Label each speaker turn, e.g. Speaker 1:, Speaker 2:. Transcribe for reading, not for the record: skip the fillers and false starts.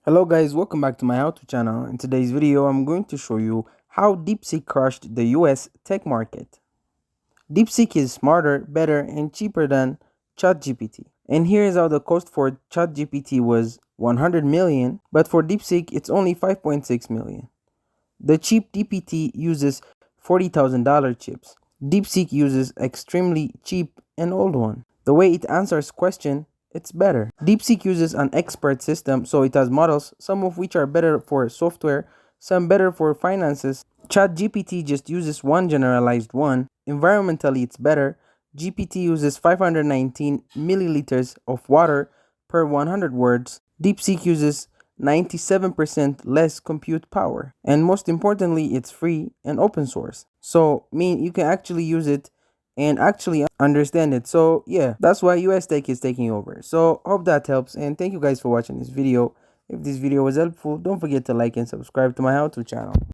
Speaker 1: Hello guys, welcome back to my how-to channel. In today's video, I'm going to show you how DeepSeek crushed the US tech market. DeepSeek is smarter, better, and cheaper than Chat GPT. And here is how the cost for Chat GPT was 100 million, but for DeepSeek it's only 5.6 million. The cheap DPT uses $40,000 chips. DeepSeek uses extremely cheap and old one. The way it answers question, it's better. DeepSeek uses an expert system, so it has models, some of which are better for software, some better for finances. ChatGPT just uses one generalized one. Environmentally, it's better. GPT uses 519 milliliters of water per 100 words. DeepSeek uses 97% less compute power. And most importantly, it's free and open source. So, you can actually use it and actually understand it. So yeah, that's why US Tech is taking over. So hope that helps, and thank you guys for watching this video. If this video was helpful, don't forget to like and subscribe to my how-to channel.